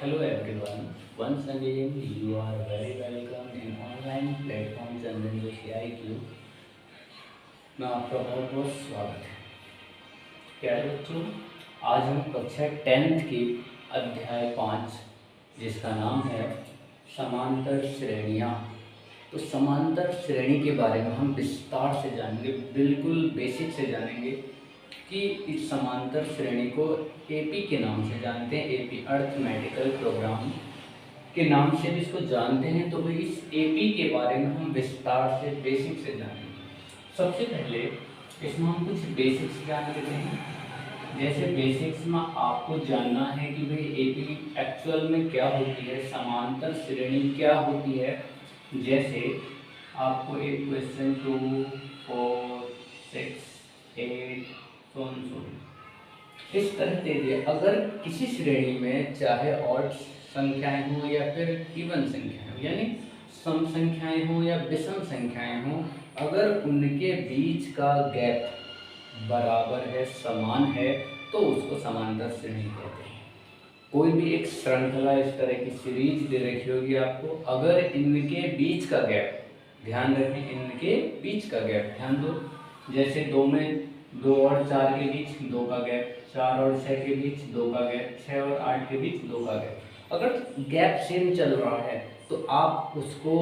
Hello everyone. Once again, you are very welcome in online platform Chandan Joshi IQ में आपका बहुत बहुत स्वागत है। प्यारे बच्चों, आज हम कक्षा 10th की अध्याय 5 जिसका नाम है समांतर श्रेणियाँ। तो समांतर श्रेणी के बारे में हम विस्तार से जानेंगे, बिल्कुल बेसिक से जानेंगे कि इस समांतर श्रेणी को एपी के नाम से जानते हैं, एपी अर्थमेटिकल प्रोग्राम के नाम से भी इसको जानते हैं। तो भाई इस एपी के बारे में हम विस्तार से बेसिक से जानेंगे। सबसे पहले इसमें हम कुछ बेसिक्स जान लेते हैं। जैसे बेसिक्स में आपको जानना है कि भाई एपी एक्चुअल में क्या होती है, समांतर श्रेणी क्या होती है। जैसे आपको एक क्वेश्चन 2, 4, 6, 8 इस तरह दे दिया। अगर किसी श्रेणी में चाहे ऑड संख्याएं हो या फिर इवन संख्याएं हो, यानी सम संख्याएं हो या विषम संख्याएं हो, अगर उनके बीच का गैप बराबर है, समान है, तो उसको समांतर श्रेणी कहते हैं। कोई भी एक श्रृंखला इस तरह की सीरीज दे रखी होगी आपको, अगर इनके बीच का गैप, ध्यान रखें इनके बीच का गैप, ध्यान दो। जैसे 2 में 2 और 4 के बीच 2 का गैप, 4 और 6 के बीच 2 का गैप, 6 और 8 के बीच 2 का गैप, अगर गैप सेम चल रहा है तो आप उसको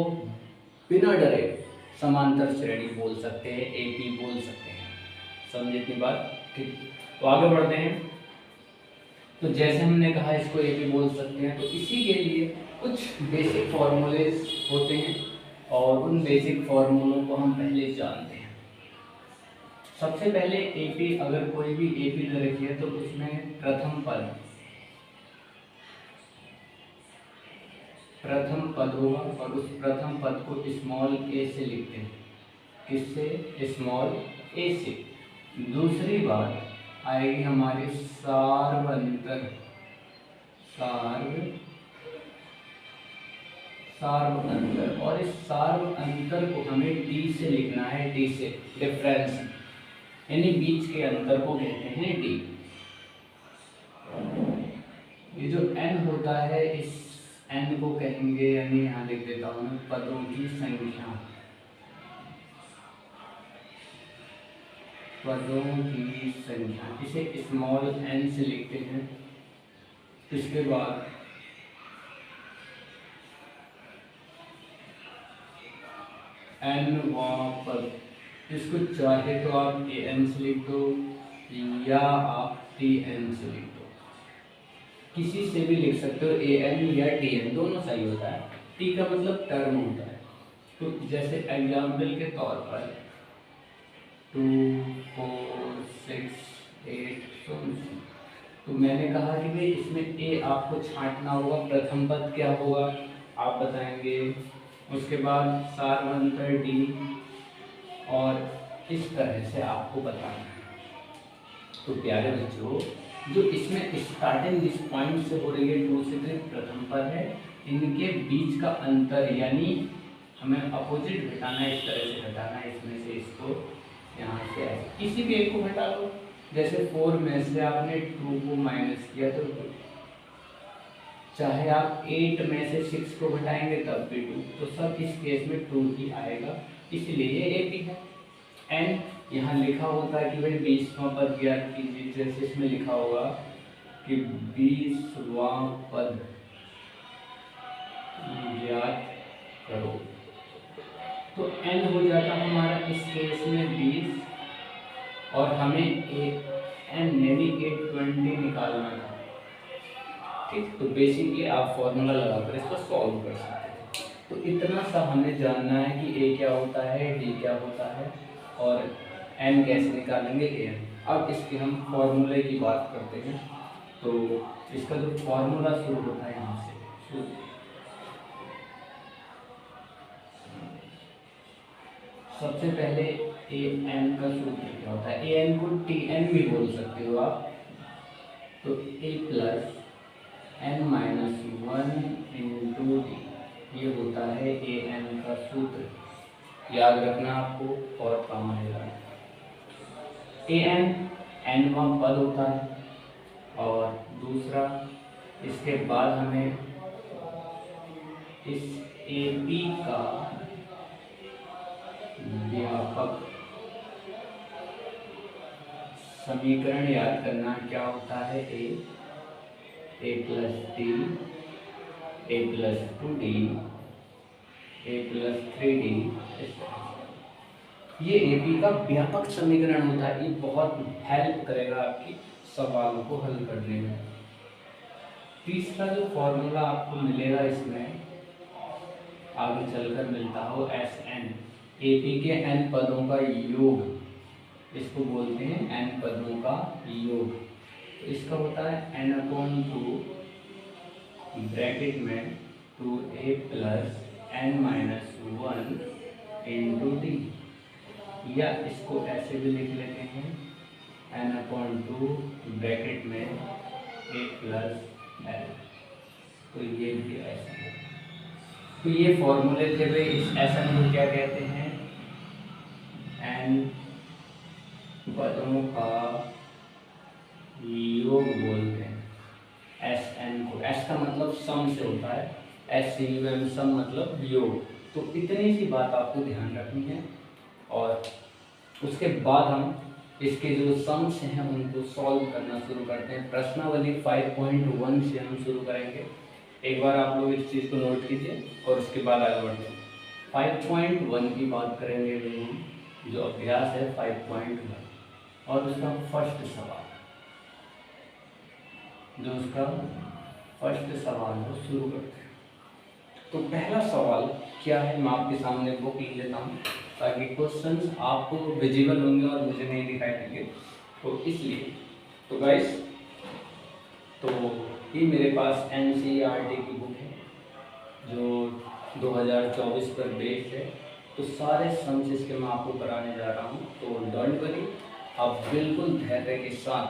बिना डरे समांतर श्रेणी बोल सकते हैं, एपी बोल सकते हैं। समझे इतनी बात? ठीक, तो आगे बढ़ते हैं। तो जैसे हमने कहा इसको एपी बोल सकते हैं, तो इसी के लिए कुछ बेसिक फॉर्मूलेज होते हैं और उन बेसिक फॉर्मूलों को हम पहले जानते हैं। सबसे पहले एपी, अगर कोई भी एपी दे रखी है तो उसमें प्रथम पद होगा और उस प्रथम पद को स्मॉल ए से लिखते हैं। किससे? स्मॉल ए से। दूसरी बात आएगी हमारी सार्वअंतर, और इस सार्वअंतर को हमें डी से लिखना है, डी से, डिफरेंस, यानी बीच के अंतर को कहते हैं डी। ये जो n होता है, इस n को कहेंगे, यानी यहाँ लिख देता हूँ मैं, पदों की संख्या, इसे स्मॉल n से लिखते हैं। इसके बाद n वां पद, इसको चाहे तो आप an से लिख दो या आप tn से लिख दो, किसी से भी लिख सकते हो, an या tn दोनों सही होता है। t का मतलब टर्म होता है। तो जैसे एग्जाम्पल के तौर पर 2, 4, 6, 8 तो मैंने कहा कि भाई इसमें ए आपको छांटना होगा, प्रथम पद क्या होगा आप बताएंगे, उसके बाद सार्वअंतर डी, और इस तरह से आपको बताना है। तो प्यारे बच्चों, जो इसमें स्टार्टिंग जिस पॉइंट से हो रही है 2 से 3 प्रथम पद है, इनके बीच का अंतर, यानी हमें अपोजिट घटाना है, इस तरह से घटाना है, इसमें से इसको यहाँ से ऐसे किसी भी एक को घटा लो। जैसे 4 में से आपने 2 को माइनस किया तो 2, चाहे आप 8 में से 6 को घटाएंगे तब भी 2, तो सब इस केस में 2 ही आएगा, इसलिए ये एपी है। एन यहाँ लिखा होता है कि भाई 20वां पद ज्ञात कीजिए, जैसे इसमें लिखा होगा कि 20वां पद ज्ञात करो, तो n हो जाता हमारा इस केस में 20, और हमें n यानी 820 निकालना था। ठीक, तो बेसिकली आप फॉर्मूला लगाकर इसको सॉल्व कर सकते हैं। तो इतना सा हमें जानना है कि a क्या होता है, d क्या होता है, और n कैसे निकालेंगे, an। अब इसके हम फॉर्मूले की बात करते हैं। तो इसका जो फॉर्मूला शुरू होता है यहाँ से, सबसे पहले an का सूत्र क्या होता है, an को tn भी बोल सकते हो आप। तो a plus n minus 1 into D, ये होता है an का सूत्र, याद रखना आपको और काम आएगा। an nवां पद होता है, और दूसरा इसके बाद हमें इस AP का व्यापक समीकरण याद करना। क्या होता है? a plus D, a plus 2d, a plus 3d। ये AP का व्यापक समीकरण होता है। ये बहुत हेल्प करेगा आपकी सवालों को हल करने में। तीसरा जो फॉर्मूला आपको मिलेगा इसमें आगे चलकर मिलता हो, SN, AP के n पदों का योग, इसको बोलते हैं n पदों का योग। तो इसका होता है n/2 ब्रैकेट में 2a plus n-1 into D, या इसको ऐसे भी लिख लेते हैं n/2 ब्रैकेट में a प्लस l। तो ये भी ऐसा है। तो ये फॉर्मूले थे भाई। इस ऐसा को क्या कहते हैं? n पदों का योग बोलते हैं, SN को। S का मतलब सम से होता है, SUM, सम मतलब योग। तो इतनी सी बात आपको ध्यान रखनी है। और उसके बाद हम इसके जो सम्स हैं उनको सॉल्व करना शुरू करते हैं। प्रश्नावली 5.1 से हम शुरू करेंगे। एक बार आप लोग इस चीज़ को नोट कीजिए और उसके बाद आगे बढ़ते हैं। 5.1 की बात करेंगे हम, जो अभ्यास है 5.1, और उसका फर्स्ट सवाल, जो उसका फर्स्ट सवाल है शुरू करते हैं। तो पहला सवाल क्या है, मैं आपके सामने बुक लिख लेता हूँ ताकि क्वेश्चंस आपको विजिबल होंगे और मुझे नहीं दिखाई देंगे, तो इसलिए। तो गाइस, तो ये मेरे पास NCERT की बुक है जो 2024 पर बेस्ड है। तो सारे सम्स इसके मैं आपको कराने जा रहा हूँ। तो डोंट वरी, आप बिल्कुल धैर्य के साथ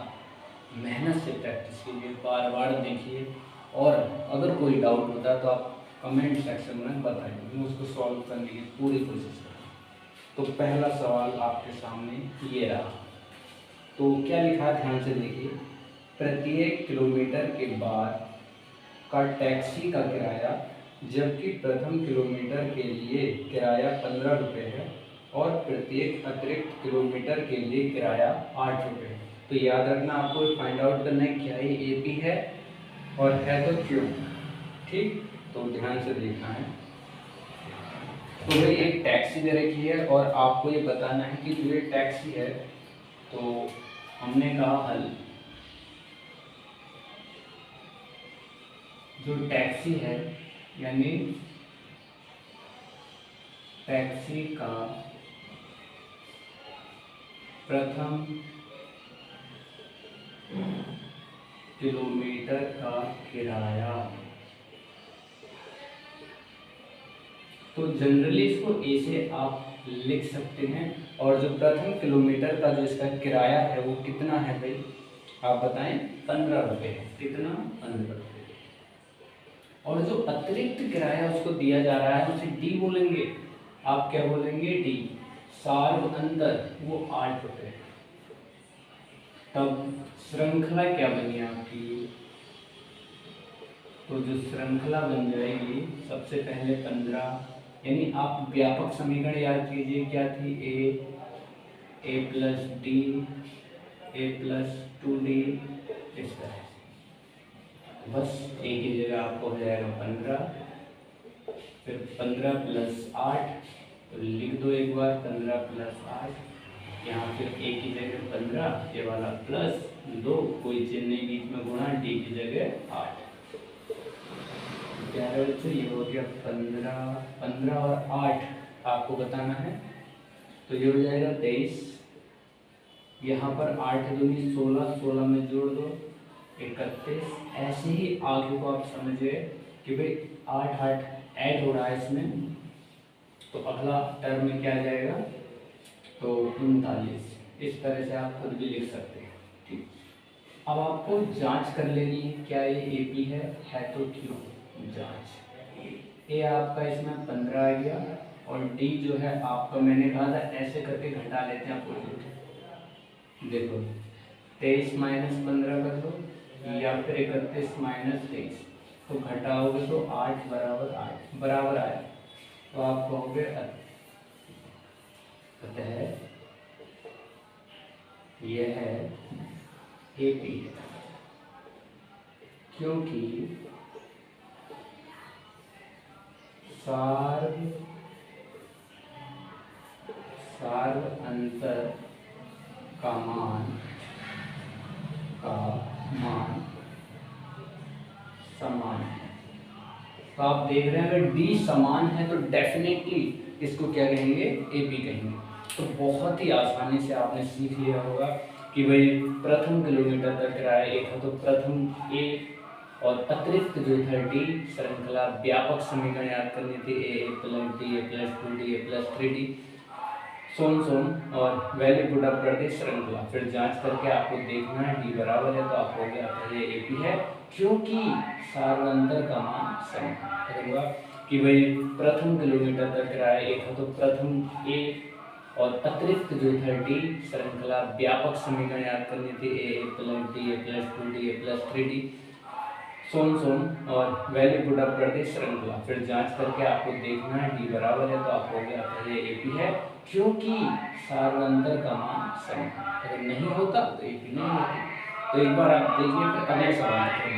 मेहनत से प्रैक्टिस कीजिए, बार बार देखिए, और अगर कोई डाउट होता है तो आप कमेंट सेक्शन में बताइए, मैं उसको सॉल्व करने की पूरी कोशिश करूँगा। तो पहला सवाल आपके सामने ये रहा। तो क्या लिखा है, ध्यान से देखिए। प्रत्येक किलोमीटर के बाद का टैक्सी का किराया, जबकि प्रथम किलोमीटर के लिए किराया 15 रुपये है और प्रत्येक अतिरिक्त किलोमीटर के लिए किराया 8 रुपये है। तो याद रखना, आपको फाइंड आउट करना है क्या ये AP है, और है तो क्यों। ठीक, तो ध्यान से देखना है। तो भाई एक टैक्सी दे रखी है और आपको ये बताना है कि जो ये टैक्सी है, तो हमने कहा हल, जो टैक्सी है यानी टैक्सी का प्रथम किलोमीटर का किराया, तो जनरली इसको ए से आप लिख सकते हैं। और जो प्रथम किलोमीटर का जो इसका किराया है वो कितना है भाई, आप बताएं। 15 रुपये है। कितना? 15 रुपये। और जो अतिरिक्त किराया उसको दिया जा रहा है उसे डी बोलेंगे। आप क्या बोलेंगे? डी। सार्व अंतर वो 8 रुपये। तब श्रृंखला क्या बनी आपकी? तो जो श्रृंखला बन जाएगी, सबसे पहले 15, यानी आप व्यापक समीकरण याद कीजिए, क्या थी? a plus D, a plus 2d, इस तरह से। बस एक ही जगह आपको हो जाएगा 15, फिर 15 प्लस 8, तो लिख दो एक बार 15 प्लस 8, यहाँ फिर एक ही जगह 15, ये वाला प्लस 2, कोई चिन्ह नहीं बीच में, गुणा, डी की जगह 8। प्यारे बच्चों, ये हो गया 15 और 8 आपको बताना है, तो ये हो जाएगा 23। यहाँ पर 8 दूनी 16, 16 में जोड़ दो 31। ऐसे ही आगे को आप समझिए कि भाई 8 8 ऐड हो रहा है इसमें, तो अगला टर्म में क्या आ जाएगा? तो 39। इस तरह से आप खुद भी लिख सकते हैं। ठीक, अब आपको जांच कर लेनी है क्या ये AP है तो क्यों। जांच, ए आपका इसमें 15 आ गया, और डी जो है आपका, मैंने कहा था ऐसे करके घटा लेते हैं आपको। देखो 23 माइनस 15 कर दो, या फिर 31 माइनस 23, तो घटाओगे तो 8 बराबर 8 बराबर आया, तो आप कहोगे अतः यह है एपी, क्योंकि सार्व अंतर का मान समान है। तो आप देख रहे हैं अगर डी समान है तो डेफिनेटली इसको क्या कहेंगे, एपी कहेंगे। तो बहुत ही आसानी से आपने सीख लिया होगा कि भाई प्रथम किलोमीटर तक किराया एक है, तो प्रथम ए और अतिरिक्त जो था डी, श्रृंखला व्यापक समीकरण याद करनी थी, ए प्लस डी, ए प्लस 2डी, ए प्लस 3डी, सोम और वैल्यू पुट अप कर दी श्रृंखला, फिर जांच करके आपको देखना है डी बराबर है तो आप हो गया ये एपी है, क्योंकि सार्वंतर का मान समान होगा कि भाई प्रथम किलोमीटर तक किराया एक है, तो प्रथम ए और अतिरिक्त जो था डी, श्रृंखला व्यापक समीकरण याद करनी थी, ए प्लस डी, ए प्लस 2डी, ए प्लस 3डी, सोम और वैल्यू पुट अप कर दी श्रृंखला, फिर जांच करके आपको देखना है डी बराबर है तो आप हो गया ये एपी है, क्योंकि सार्वंतर का मान समान, अगर नहीं होता तो एपी नहीं होती। तो एक बार आप देखिए फिर अगले सवाल की,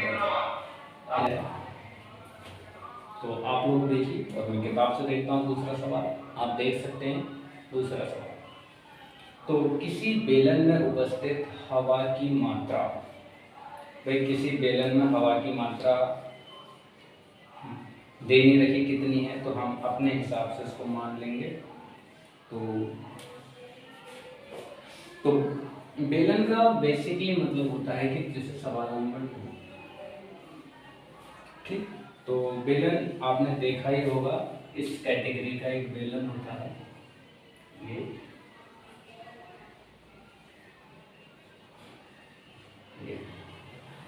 तो आप लोग देखिए और मैं किताब से देखता हूँ दूसरा सवाल, आप देख सकते हैं दूसरा सवाल। तो किसी बेलन में उपस्थित हवा की मात्रा, भाई किसी बेलन में हवा की मात्रा देनी रही कितनी है, तो हम अपने हिसाब से इसको मान लेंगे। तो बेलन का बेसिकली मतलब होता है कि जैसे सवाल नंबर 2, ठीक, तो बेलन आपने देखा ही होगा, इस कैटेगरी का एक बेलन होता है ये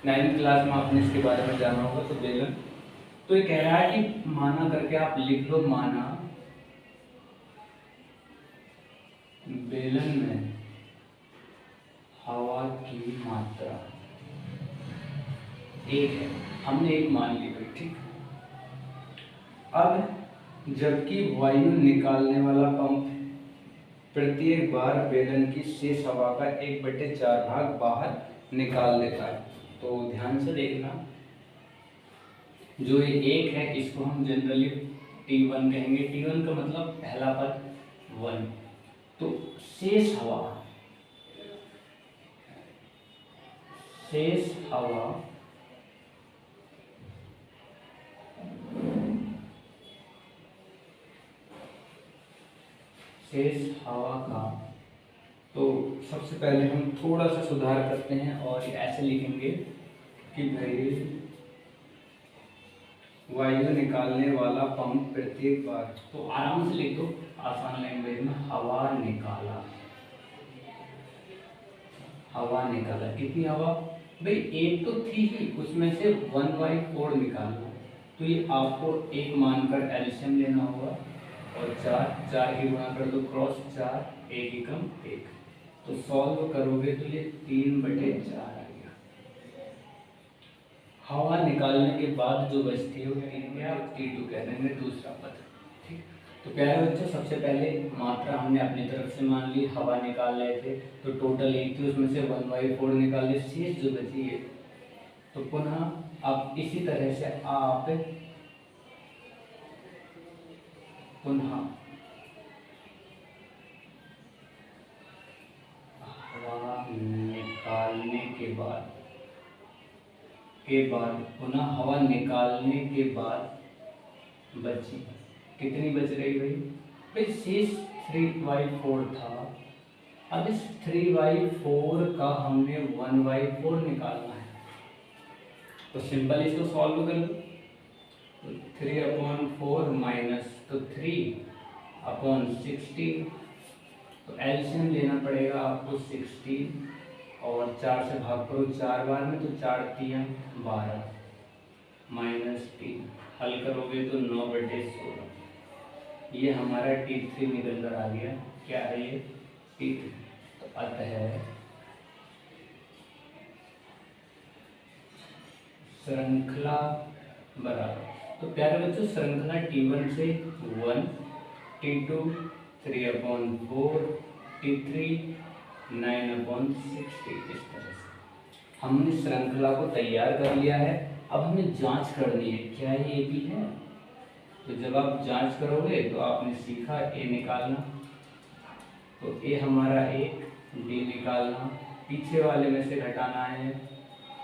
9th क्लास में आपने इसके बारे में जाना होगा। तो बेलन, तो ये कह रहा है कि माना करके आप लिख लो, माना बेलन में हवा की मात्रा एक है, हमने एक मान ली भाई, ठीक। अब जबकि वायु निकालने वाला पंप प्रत्येक बार बेलन की शेष हवा का 1/4 भाग बाहर निकाल देता है, तो ध्यान से देखना, जो ये एक है इसको हम जनरली T1 कहेंगे। T1 का मतलब पहला पद 1, तो शेष हवा का, तो सबसे पहले हम थोड़ा सा सुधार करते हैं और ऐसे लिखेंगे कि भाई वायु निकालने वाला पंप प्रत्येक बार, तो आराम से लिख दो आसान लैंग्वेज में, हवा निकाला, कितनी हवा भाई, एक तो थी ही, उसमें से 1/4 निकालना, तो ये आपको एक मानकर एलसीएम लेना होगा, और 4 की गुणा कर दो क्रॉस 4, 1 एकम 1, तो सॉल्व करोगे तो ये 3/4 आ गया। हवा निकालने के बाद जो बचती है वो T2 कह देंगे, दूसरा पद, ठीक। तो प्यारे बच्चों, सबसे पहले मात्रा हमने अपनी तरफ से मान ली, हवा निकाल रहे थे तो टोटल 1 थी, उसमें से 1/4 निकाल ले, शेष जो बची है, तो पुनः अब इसी तरह से आप पुनः हवा निकालने के बाद पुनः हवा निकालने के बाद बची, कितनी बच रही भाई, शेष 3/4 था, अब इस 3/4 का हमने 1/4 निकालना है, तो सिंपल इसको सॉल्व कर लो, तो 3/4 माइनस, तो 3/16, तो एलसीएम लेना पड़ेगा आपको 16, और 4 से भाग करो 4 बार में, तो 4 3 12 माइनस 3, हल करोगे तो 9/16, ये हमारा T3 निकल कर आ गया, क्या है ये T3। तो अतः श्रृंखला बराबर, तो प्यारे बच्चों श्रृंखला T1 से 1, T2 3/4, T3 9/60। इस तरह से हमने श्रृंखला को तैयार कर लिया है। अब हमें जांच करनी है क्या ये AP है। तो जब आप जांच करोगे तो आपने सीखा A निकालना, तो A हमारा 1, D निकालना, पीछे वाले में से घटाना है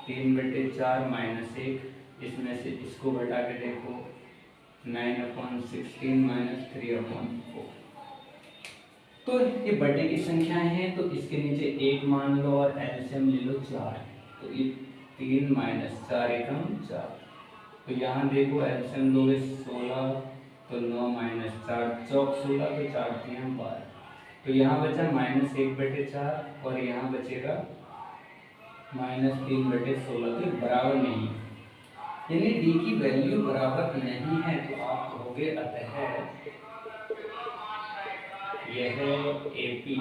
3/4 - 1, इसमें से इसको घटा के देखो 9/16 - 3/4। तो ये बटे की संख्याएं हैं, तो इसके नीचे 1 मान लो और एलसीएम ले लो 4। तो ये 3 - 4 एकम 4। तो यहाँ देखो एलसीएम लोगे 16, तो 9 - 4 चौक 16, तो 4 3 12। तो यहाँ बचा -1/4 और यहाँ बचेगा -3/16। तो बराबर नहीं है, यानी डी की वैल्यू बराबर नहीं है। तो आप कहोगे अतः यह एपी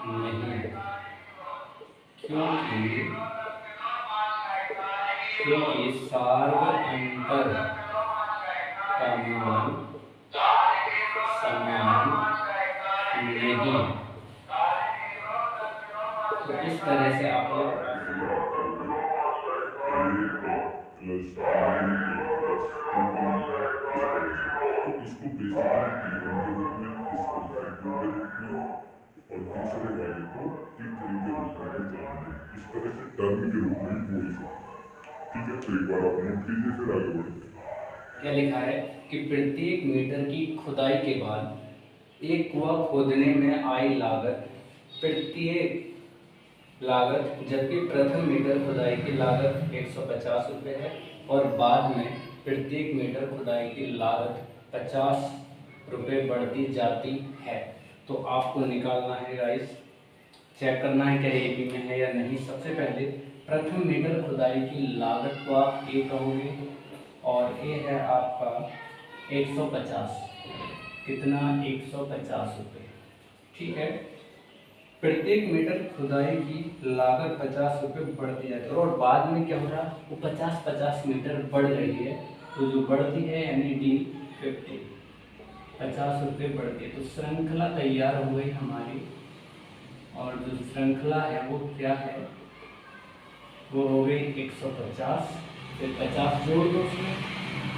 नहीं है, क्योंकि सार्व अंतर का मान समान नहीं। तो इस तरह से आप लोग क्या लिखा है कि प्रत्येक मीटर की खुदाई के बाद एक कुआं खोदने में आई लागत प्रत्येक लागत, जबकि प्रथम मीटर खुदाई की लागत 150 रुपये है और बाद में प्रत्येक मीटर खुदाई की लागत 50 रुपये बढ़ती जाती है। तो आपको निकालना है गाइस, चेक करना है क्या एपी में है या नहीं। सबसे पहले प्रथम मीटर खुदाई की लागत को आप ए कहोगे और ये है आपका 150, कितना 150 रुपये, ठीक है। प्रत्येक मीटर खुदाई की लागत 50 रुपये बढ़ती जाती है और बाद में क्या हो रहा है, वो 50 मीटर बढ़ रही है। तो जो बढ़ती है यानी D50 50 रुपये बढ़ती है। तो श्रृंखला तैयार हो गई हमारी, और जो श्रृंखला है वो क्या है, वो हो गई 150, फिर 50 जोड़ दो उसमें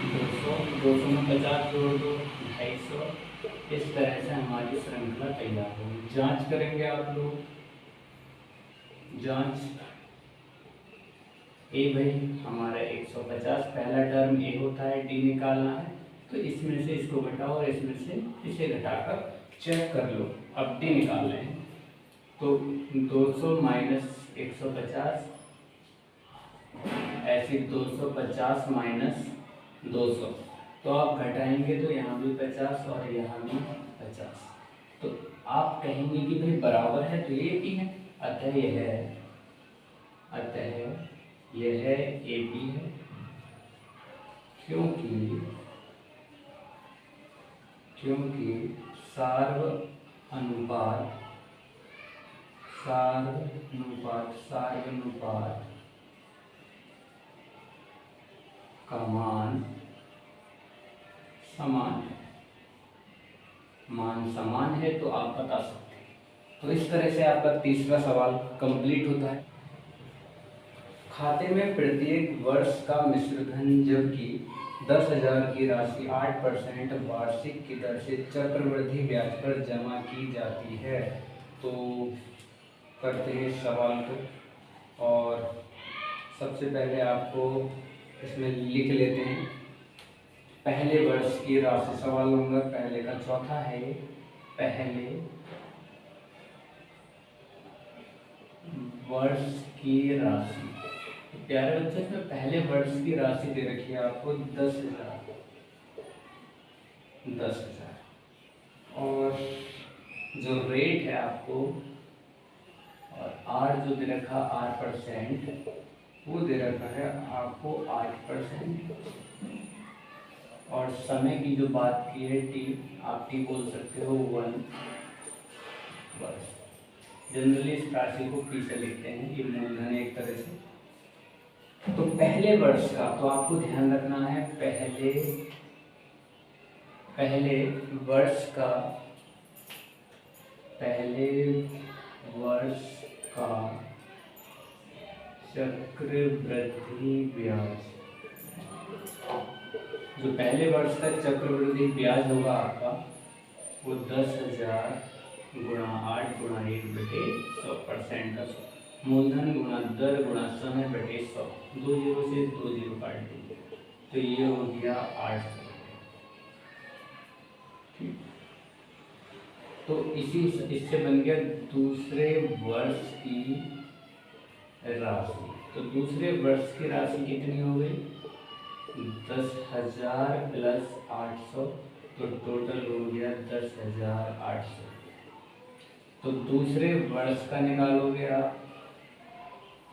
200, 200 में 50 जोड़ दो 250। इस तरह से हमारी श्रृंखला तैयार होगी। जांच करेंगे आप लोग, जांच ए भाई हमारा 150 पहला टर्म ए होता है, डी निकालना है, तो इसमें से इसको घटाओ और इसमें से इसे घटाकर चेक कर लो। अब डी निकाल रहे हैं, तो 200 - 150 ऐसे 250 - 200, तो आप घटाएंगे तो यहाँ भी 50 और यहाँ भी 50। तो आप कहेंगे कि भाई बराबर है, तो ये भी है, अतः यह एपी है, क्योंकि सार्व अनुपात का मान समान है, तो आप बता सकते हैं। तो इस तरह से आपका तीसरा सवाल कंप्लीट होता है। खाते में प्रत्येक वर्ष का मिश्रधन जबकि 10,000 की राशि 8% वार्षिक की दर से चक्रवृद्धि ब्याज पर जमा की जाती है। तो करते हैं सवाल को, और सबसे पहले आपको इसमें लिख लेते हैं पहले वर्ष की राशि। सवाल नंबर पहले का चौथा है, पहले वर्ष की राशि। तो प्यारे बच्चे इसमें पहले वर्ष की राशि दे रखी है आपको 10,000, और जो रेट है आपको, और आर जो दे रखा 8%, वो दे रखा है आपको 8%, और समय की जो बात की है टी, आप टी बोल सकते हो 1 वर्ष। जनरली इस राशि को पी से लिखते हैं, ये मूलधन एक तरह से। तो पहले वर्ष का तो आपको ध्यान रखना है, पहले वर्ष का चक्रवृद्धि ब्याज, जो पहले वर्ष का चक्रवृद्धि ब्याज होगा आपका वो 10,000 गुणा 8 गुणा 1/100% का 100, मूलधन गुणा दर गुणा समय बटे 100, 2 जीरो से 2 जीरो काट दीजिए तो ये हो गया 800। तो इससे बन गया दूसरे वर्ष की राशि। तो दूसरे वर्ष की राशि कितनी हो गई? 10,000 प्लस 800, तो टोटल हो गया 10,800। तो दूसरे वर्ष का निकालोगे आप,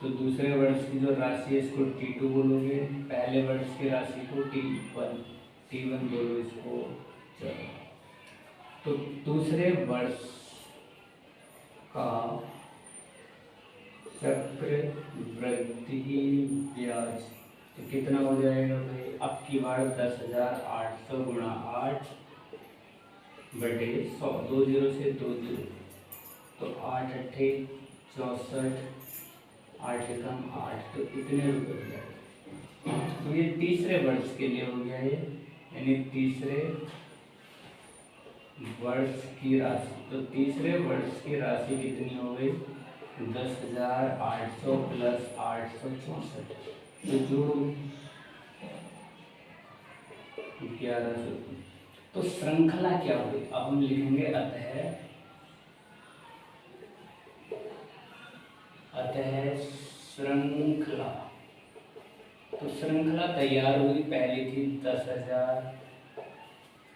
तो दूसरे वर्ष की जो राशि है इसको T2 बोलोगे, पहले वर्ष की राशि को T1 बोलो इसको। चलो, तो दूसरे वर्ष का चक्रवृद्धि ब्याज तो कितना हो जाएगा भाई? अब की बार 10,800 गुणा 8/100, 2 जीरो से 2 जीरो, तो 8 अट्ठे 64, 8 एकम 8, तो इतने रुपये हो जाएगा। तो ये तीसरे वर्ष के लिए हो गया ये, यानी तीसरे वर्ष की राशि। तो तीसरे वर्ष की राशि कितनी हो गई? 10,800 प्लस 864, तो जोड़ो 1100। तो श्रृंखला क्या हुई? अब हम लिखेंगे अतः श्रृंखला। तो श्रृंखला तैयार हुई, पहली थी 10,000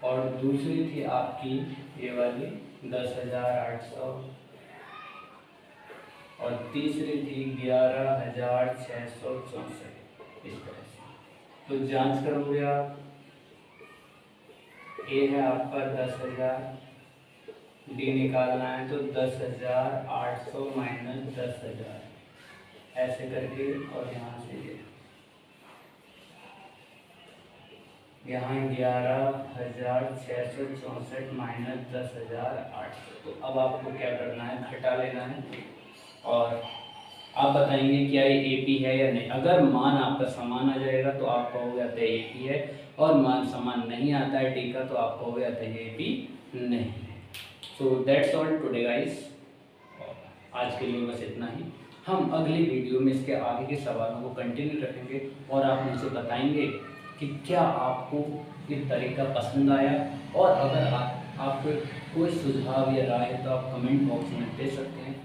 और दूसरी थी आपकी ये वाली 10,800 और तीसरी थी 11,664, इस तरह से। तो जांच करोगे आप, ए है आपका 10,000, डी निकालना है तो 10,800 माइनस 10,000 ऐसे करके, और यहाँ से यहाँ 11,664 माइनस 10,800। तो अब आपको क्या करना है? घटा लेना है और आप बताएंगे क्या ये एपी है या नहीं। अगर मान आपका समान आ जाएगा तो आप कहोगे अतः एपी है, और मान समान नहीं आता है टी का तो आप कहोगे अतः एपी नहीं है। So that's all today guys, आज के लिए बस इतना ही। हम अगली वीडियो में इसके आगे के सवालों को कंटिन्यू रखेंगे और आप मुझे बताएंगे कि क्या आपको ये तरीका पसंद आया, और अगर आपको कोई सुझाव या राय है तो आप कमेंट बॉक्स में दे सकते हैं।